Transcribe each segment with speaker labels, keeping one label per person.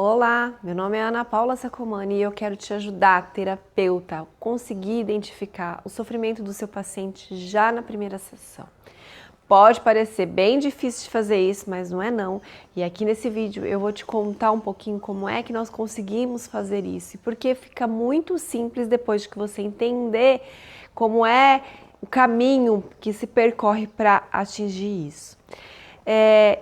Speaker 1: Olá, meu nome é Ana Paula Sacomani e eu quero te ajudar, terapeuta, a conseguir identificar o sofrimento do seu paciente já na primeira sessão. Pode parecer bem difícil de fazer isso, mas não é não. E aqui nesse vídeo eu vou te contar um pouquinho como é que nós conseguimos fazer isso. Porque fica muito simples depois que você entender como é o caminho que se percorre para atingir isso.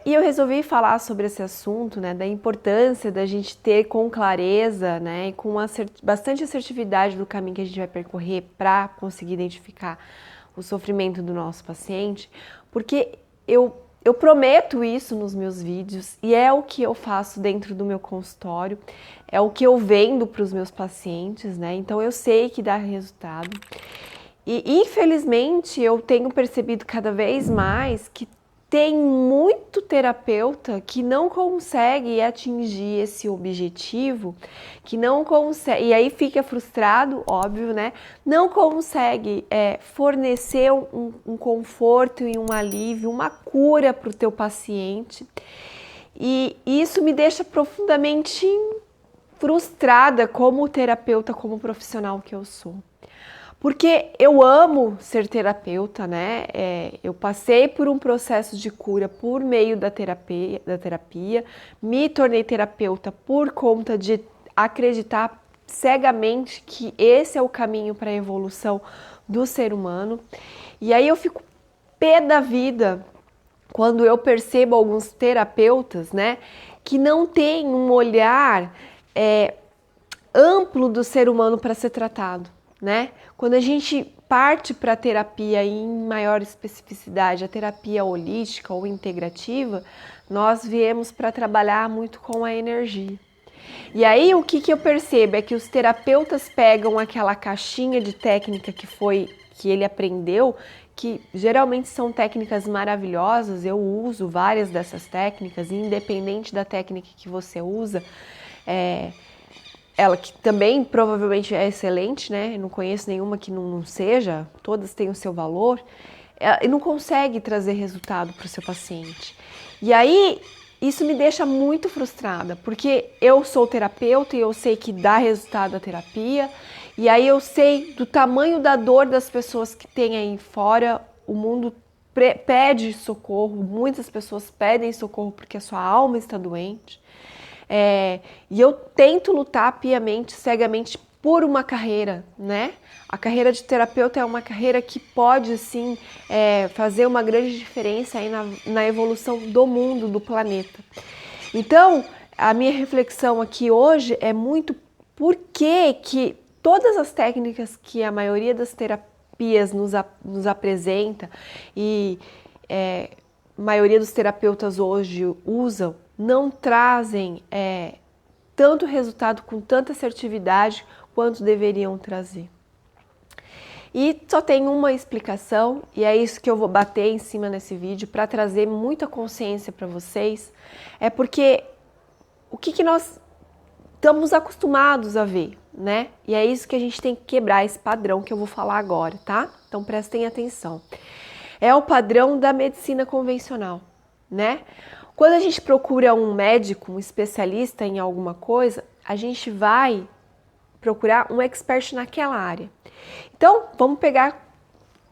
Speaker 1: E eu resolvi falar sobre esse assunto, né, da importância da gente ter com clareza, né, e com bastante assertividade do caminho que a gente vai percorrer para conseguir identificar o sofrimento do nosso paciente, porque eu prometo isso nos meus vídeos e é o que eu faço dentro do meu consultório, é o que eu vendo para os meus pacientes, né, então eu sei que dá resultado. E infelizmente eu tenho percebido cada vez mais que tem muito terapeuta que não consegue atingir esse objetivo, que não consegue, e aí fica frustrado, óbvio, né? Não consegue fornecer um conforto e um alívio, uma cura para o teu paciente. E isso me deixa profundamente frustrada como terapeuta, como profissional que eu sou. Porque eu amo ser terapeuta, né? Eu passei por um processo de cura por meio da terapia, me tornei terapeuta por conta de acreditar cegamente que esse é o caminho para a evolução do ser humano. E aí eu fico pé da vida quando eu percebo alguns terapeutas, né, que não têm um olhar amplo do ser humano para ser tratado. Né? Quando a gente parte para a terapia em maior especificidade, a terapia holística ou integrativa, nós viemos para trabalhar muito com a energia. E aí o que eu percebo é que os terapeutas pegam aquela caixinha de técnica que ele aprendeu, que geralmente são técnicas maravilhosas, eu uso várias dessas técnicas, independente da técnica que você usa, ela que também provavelmente é excelente, né? Eu não conheço nenhuma que não seja, todas têm o seu valor, e não consegue trazer resultado para o seu paciente. E aí, isso me deixa muito frustrada, porque eu sou terapeuta e eu sei que dá resultado a terapia, e aí eu sei do tamanho da dor das pessoas que tem aí fora, o mundo pede socorro, muitas pessoas pedem socorro porque a sua alma está doente. E eu tento lutar piamente, cegamente por uma carreira, né? A carreira de terapeuta é uma carreira que pode, sim, fazer uma grande diferença aí na evolução do mundo, do planeta. Então, a minha reflexão aqui hoje é muito por que todas as técnicas que a maioria das terapias nos apresenta e a maioria dos terapeutas hoje usam, não trazem tanto resultado com tanta assertividade quanto deveriam trazer. E só tem uma explicação, e é isso que eu vou bater em cima nesse vídeo para trazer muita consciência para vocês, é porque o que nós estamos acostumados a ver, né? E é isso que a gente tem que quebrar, esse padrão que eu vou falar agora, tá? Então prestem atenção. É o padrão da medicina convencional, né? Quando a gente procura um médico, um especialista em alguma coisa, a gente vai procurar um expert naquela área. Então, vamos pegar,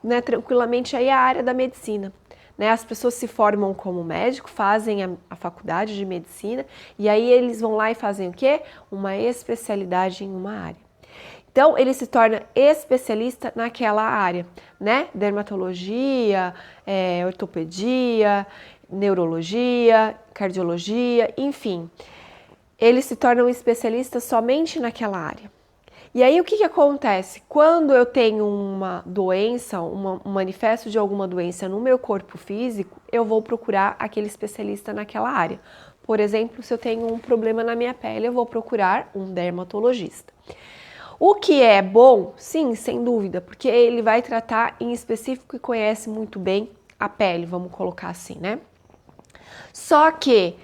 Speaker 1: né, tranquilamente aí a área da medicina. Né? As pessoas se formam como médico, fazem a faculdade de medicina e aí eles vão lá e fazem o quê? Uma especialidade em uma área. Então, ele se torna especialista naquela área, né? Dermatologia, ortopedia, neurologia, cardiologia, enfim. Ele se torna um especialista somente naquela área. E aí o que acontece? Quando eu tenho uma doença, um manifesto de alguma doença no meu corpo físico, eu vou procurar aquele especialista naquela área. Por exemplo, se eu tenho um problema na minha pele, eu vou procurar um dermatologista. O que é bom? Sim, sem dúvida, porque ele vai tratar em específico e conhece muito bem a pele, vamos colocar assim, né? Só que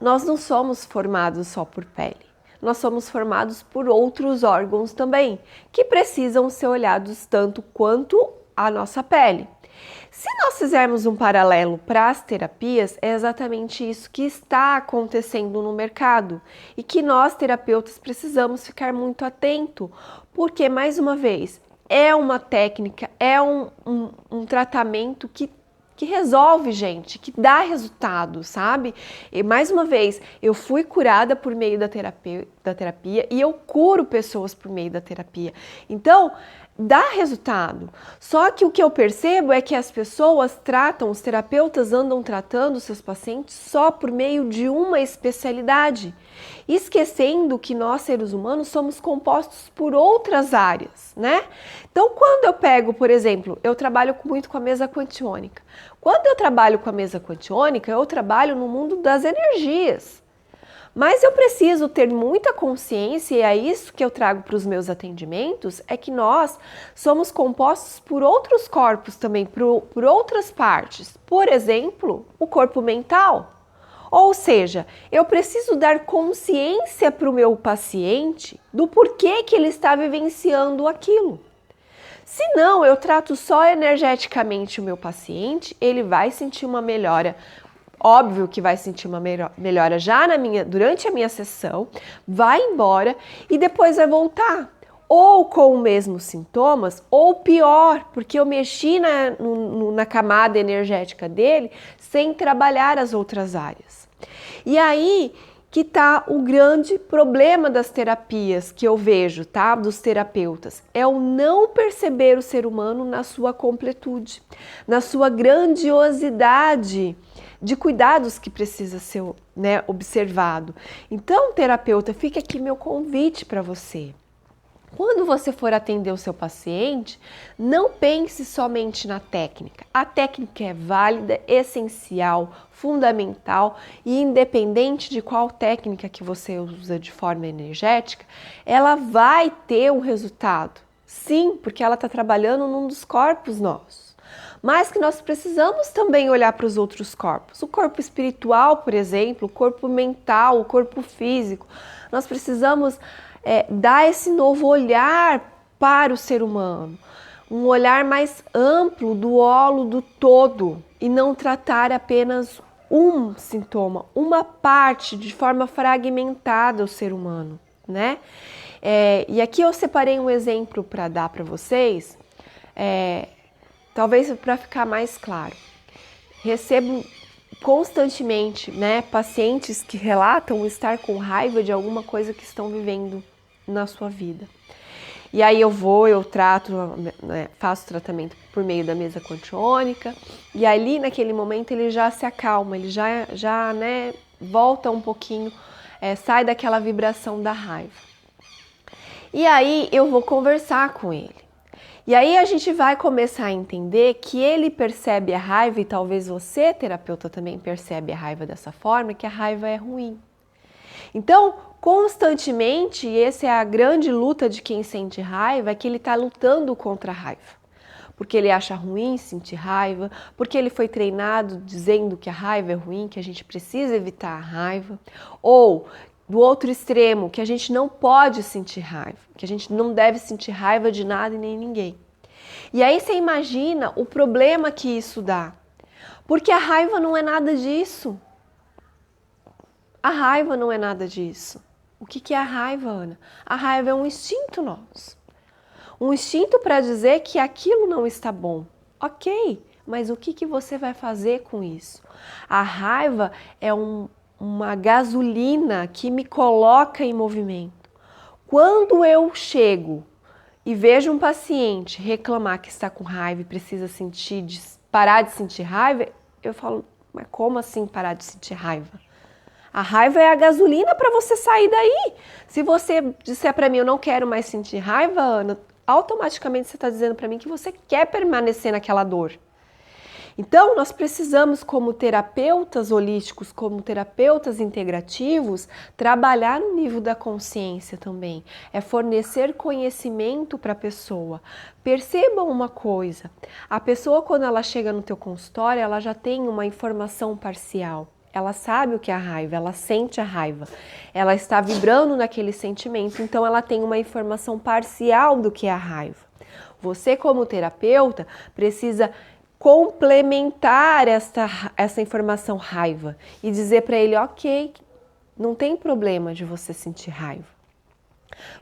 Speaker 1: nós não somos formados só por pele. Nós somos formados por outros órgãos também, que precisam ser olhados tanto quanto a nossa pele. Se nós fizermos um paralelo para as terapias, é exatamente isso que está acontecendo no mercado e que nós, terapeutas, precisamos ficar muito atento, porque, mais uma vez, é uma técnica, é um tratamento que resolve, gente, que dá resultado, sabe? E, mais uma vez, eu fui curada por meio da terapia e eu curo pessoas por meio da terapia. Então, dá resultado. Só que o que eu percebo é que as pessoas tratam, os terapeutas andam tratando seus pacientes só por meio de uma especialidade, esquecendo que nós, seres humanos, somos compostos por outras áreas, né? Então, quando eu pego, por exemplo, eu trabalho muito com a mesa quantiônica. Quando eu trabalho com a mesa quantiônica, eu trabalho no mundo das energias. Mas eu preciso ter muita consciência, e é isso que eu trago para os meus atendimentos, é que nós somos compostos por outros corpos também, por outras partes. Por exemplo, o corpo mental. Ou seja, eu preciso dar consciência para o meu paciente do porquê que ele está vivenciando aquilo. Se não, eu trato só energeticamente o meu paciente, ele vai sentir uma melhora. Óbvio que vai sentir uma melhora já durante a minha sessão, vai embora e depois vai voltar. Ou com os mesmos sintomas, ou pior, porque eu mexi na camada energética dele sem trabalhar as outras áreas. E aí que está o grande problema das terapias que eu vejo, tá? Dos terapeutas, é o não perceber o ser humano na sua completude, na sua grandiosidade de cuidados que precisa ser, né, observado. Então, terapeuta, fica aqui meu convite para você. Quando você for atender o seu paciente, não pense somente na técnica. A técnica é válida, essencial, fundamental e independente de qual técnica que você usa de forma energética, ela vai ter um resultado. Sim, porque ela está trabalhando num dos corpos nossos. Mas que nós precisamos também olhar para os outros corpos. O corpo espiritual, por exemplo, o corpo mental, o corpo físico. Nós precisamos dar esse novo olhar para o ser humano. Um olhar mais amplo do holo do todo e não tratar apenas um sintoma, uma parte de forma fragmentada o ser humano, né? E aqui eu separei um exemplo para dar para vocês, talvez para ficar mais claro. Recebo constantemente, né, pacientes que relatam estar com raiva de alguma coisa que estão vivendo na sua vida. E aí eu trato, né, faço tratamento por meio da mesa quantiônica, e ali naquele momento ele já se acalma, ele já né, volta um pouquinho, sai daquela vibração da raiva. E aí eu vou conversar com ele. E aí a gente vai começar a entender que ele percebe a raiva, e talvez você, terapeuta, também percebe a raiva dessa forma, que a raiva é ruim. Então, constantemente, e essa é a grande luta de quem sente raiva, é que ele está lutando contra a raiva. Porque ele acha ruim sentir raiva, porque ele foi treinado dizendo que a raiva é ruim, que a gente precisa evitar a raiva, ou do outro extremo, que a gente não pode sentir raiva, que a gente não deve sentir raiva de nada e nem ninguém. E aí você imagina o problema que isso dá, porque a raiva não é nada disso. A raiva não é nada disso. O que é a raiva, Ana? A raiva é um instinto nosso. Um instinto para dizer que aquilo não está bom. Ok, mas o que você vai fazer com isso? A raiva é uma gasolina que me coloca em movimento. Quando eu chego e vejo um paciente reclamar que está com raiva e precisa parar de sentir raiva, eu falo, mas como assim parar de sentir raiva? A raiva é a gasolina para você sair daí. Se você disser para mim, eu não quero mais sentir raiva, Ana, automaticamente você está dizendo para mim que você quer permanecer naquela dor. Então, nós precisamos, como terapeutas holísticos, como terapeutas integrativos, trabalhar no nível da consciência também. É fornecer conhecimento para a pessoa. Percebam uma coisa, a pessoa quando ela chega no teu consultório, ela já tem uma informação parcial. Ela sabe o que é a raiva, ela sente a raiva, ela está vibrando naquele sentimento, então ela tem uma informação parcial do que é a raiva. Você, como terapeuta, precisa complementar essa informação raiva e dizer para ele, ok, não tem problema de você sentir raiva.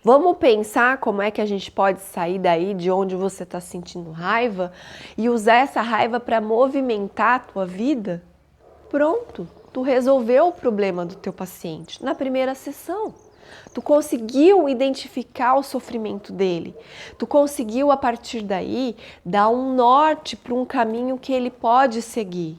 Speaker 1: Vamos pensar como é que a gente pode sair daí de onde você está sentindo raiva e usar essa raiva para movimentar a tua vida? Pronto, tu resolveu o problema do teu paciente na primeira sessão. Tu conseguiu identificar o sofrimento dele. Tu conseguiu, a partir daí, dar um norte para um caminho que ele pode seguir.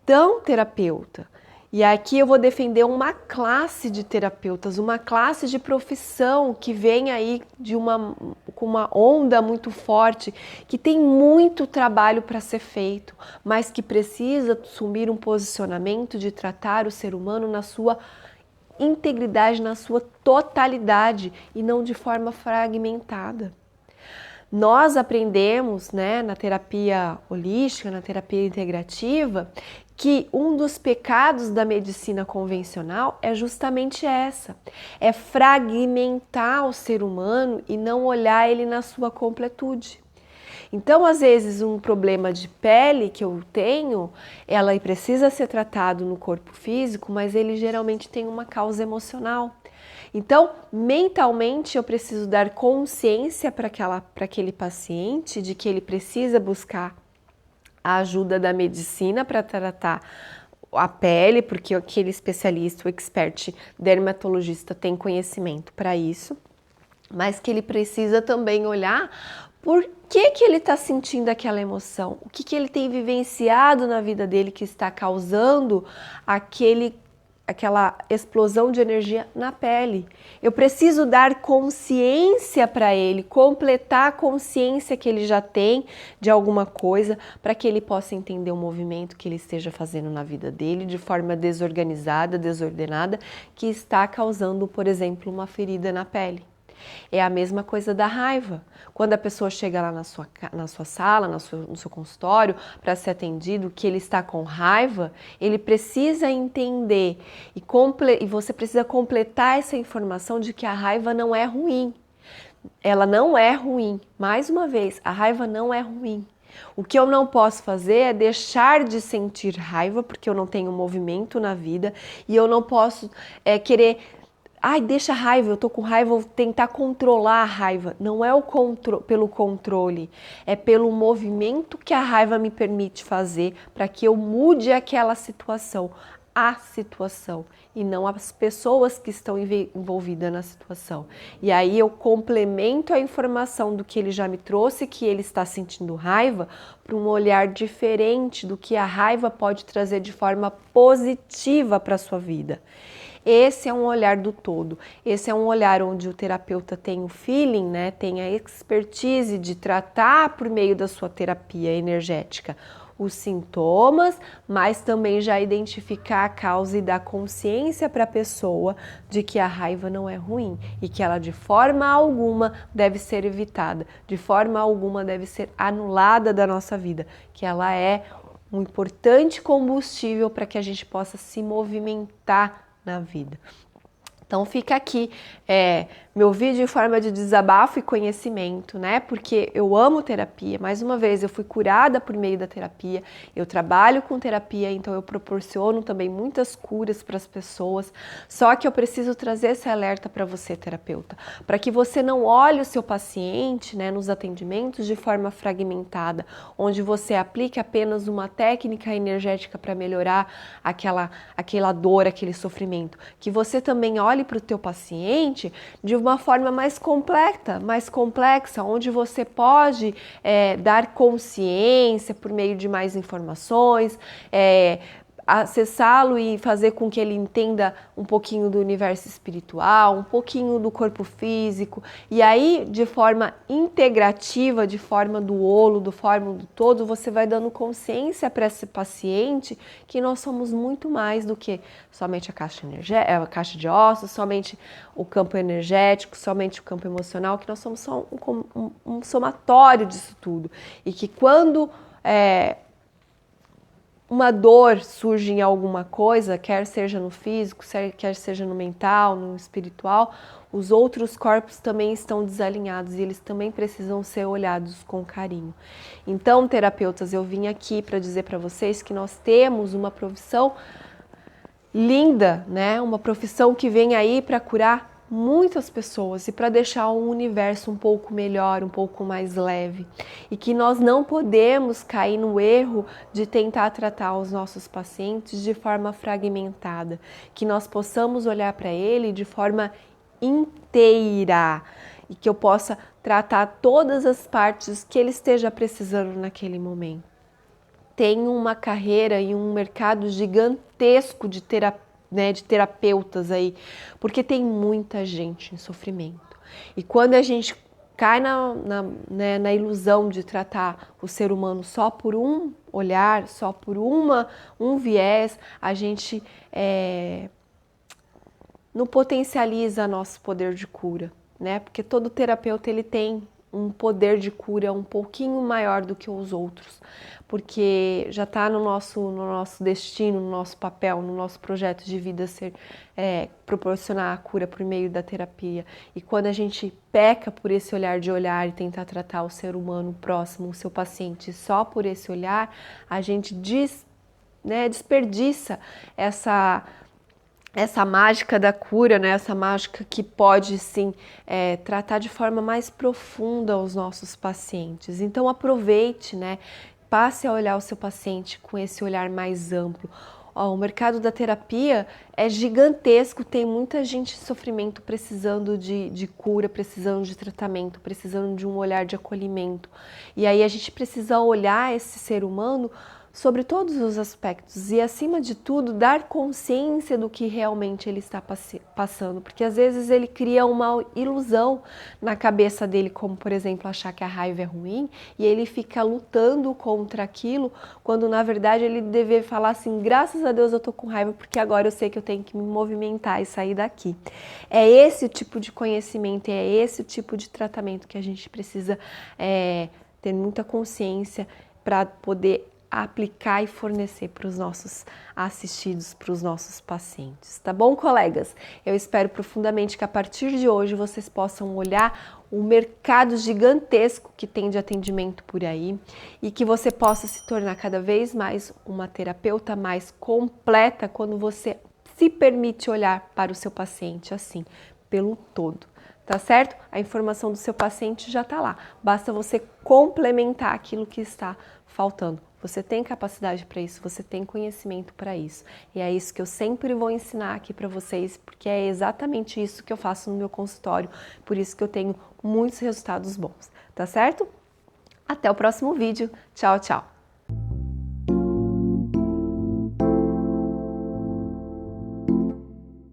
Speaker 1: Então, terapeuta, e aqui eu vou defender uma classe de terapeutas, uma classe de profissão que vem aí com uma onda muito forte, que tem muito trabalho para ser feito, mas que precisa assumir um posicionamento de tratar o ser humano na sua integridade, na sua totalidade e não de forma fragmentada. Nós aprendemos, né, na terapia holística, na terapia integrativa, que um dos pecados da medicina convencional é justamente essa, é fragmentar o ser humano e não olhar ele na sua completude. Então, às vezes, um problema de pele que eu tenho, ela precisa ser tratado no corpo físico, mas ele geralmente tem uma causa emocional. Então, mentalmente, eu preciso dar consciência para aquele paciente de que ele precisa buscar a ajuda da medicina para tratar a pele, porque aquele especialista, o expert dermatologista, tem conhecimento para isso, mas que ele precisa também olhar por que ele está sentindo aquela emoção, o que ele tem vivenciado na vida dele que está causando aquela explosão de energia na pele. Eu preciso dar consciência para ele, completar a consciência que ele já tem de alguma coisa, para que ele possa entender o movimento que ele esteja fazendo na vida dele de forma desorganizada, desordenada, que está causando, por exemplo, uma ferida na pele. É a mesma coisa da raiva. Quando a pessoa chega lá na sua sala, no seu consultório, para ser atendido, que ele está com raiva, ele precisa entender e você precisa completar essa informação de que a raiva não é ruim. Ela não é ruim. Mais uma vez, a raiva não é ruim. O que eu não posso fazer é deixar de sentir raiva, porque eu não tenho movimento na vida, e eu não posso querer... Ai, deixa a raiva, eu tô com raiva, vou tentar controlar a raiva. Não é pelo controle, é pelo movimento que a raiva me permite fazer para que eu mude aquela situação, a situação, e não as pessoas que estão envolvidas na situação. E aí eu complemento a informação do que ele já me trouxe, que ele está sentindo raiva, para um olhar diferente do que a raiva pode trazer de forma positiva para a sua vida. Esse é um olhar do todo, esse é um olhar onde o terapeuta tem o feeling, né, tem a expertise de tratar por meio da sua terapia energética os sintomas, mas também já identificar a causa e dar consciência para a pessoa de que a raiva não é ruim e que ela de forma alguma deve ser evitada, de forma alguma deve ser anulada da nossa vida, que ela é um importante combustível para que a gente possa se movimentar na vida. Então fica aqui meu vídeo em forma de desabafo e conhecimento, né? Porque eu amo terapia. Mais uma vez, eu fui curada por meio da terapia. Eu trabalho com terapia, então eu proporciono também muitas curas para as pessoas. Só que eu preciso trazer esse alerta para você, terapeuta, para que você não olhe o seu paciente, né, nos atendimentos de forma fragmentada, onde você aplique apenas uma técnica energética para melhorar aquela dor, aquele sofrimento. Que você também olhe para o teu paciente de uma forma mais completa, mais complexa, onde você pode dar consciência por meio de mais informações, acessá-lo e fazer com que ele entenda um pouquinho do universo espiritual, um pouquinho do corpo físico, e aí de forma integrativa, de forma do olo, de forma do todo, você vai dando consciência para esse paciente que nós somos muito mais do que somente a caixa de ossos, somente o campo energético, somente o campo emocional, que nós somos só um somatório disso tudo, e que quando uma dor surge em alguma coisa, quer seja no físico, quer seja no mental, no espiritual, os outros corpos também estão desalinhados e eles também precisam ser olhados com carinho. Então, terapeutas, eu vim aqui para dizer para vocês que nós temos uma profissão linda, né? Uma profissão que vem aí para curar muitas pessoas e para deixar o universo um pouco melhor, um pouco mais leve. E que nós não podemos cair no erro de tentar tratar os nossos pacientes de forma fragmentada. Que nós possamos olhar para ele de forma inteira e que eu possa tratar todas as partes que ele esteja precisando naquele momento. Tem uma carreira e um mercado gigantesco de terapeutas aí, porque tem muita gente em sofrimento. E quando a gente cai na ilusão de tratar o ser humano só por um olhar, só por um viés, a gente não potencializa nosso poder de cura, né? Porque todo terapeuta ele tem um poder de cura um pouquinho maior do que os outros, porque já está no nosso destino, no nosso papel, no nosso projeto de vida ser proporcionar a cura por meio da terapia. E quando a gente peca por esse olhar de olhar e tentar tratar o ser humano próximo, o seu paciente, só por esse olhar, a gente desperdiça essa mágica da cura, né? Essa mágica que pode sim tratar de forma mais profunda os nossos pacientes. Então aproveite, né? Passe a olhar o seu paciente com esse olhar mais amplo. O mercado da terapia é gigantesco, tem muita gente em sofrimento precisando de cura, precisando de tratamento, precisando de um olhar de acolhimento. E aí a gente precisa olhar esse ser humano sobre todos os aspectos e, acima de tudo, dar consciência do que realmente ele está passando, porque às vezes ele cria uma ilusão na cabeça dele, como por exemplo achar que a raiva é ruim e ele fica lutando contra aquilo, quando na verdade ele deveria falar assim: graças a Deus eu tô com raiva porque agora eu sei que eu tenho que me movimentar e sair daqui. É esse o tipo de conhecimento, é esse o tipo de tratamento que a gente precisa ter muita consciência para poder aplicar e fornecer para os nossos assistidos, para os nossos pacientes. Tá bom, colegas? Eu espero profundamente que a partir de hoje vocês possam olhar o mercado gigantesco que tem de atendimento por aí e que você possa se tornar cada vez mais uma terapeuta mais completa quando você se permite olhar para o seu paciente assim, pelo todo. Tá certo? A informação do seu paciente já está lá. Basta você complementar aquilo que está faltando. Você tem capacidade para isso, você tem conhecimento para isso. E é isso que eu sempre vou ensinar aqui para vocês, porque é exatamente isso que eu faço no meu consultório. Por isso que eu tenho muitos resultados bons. Tá certo? Até o próximo vídeo. Tchau, tchau!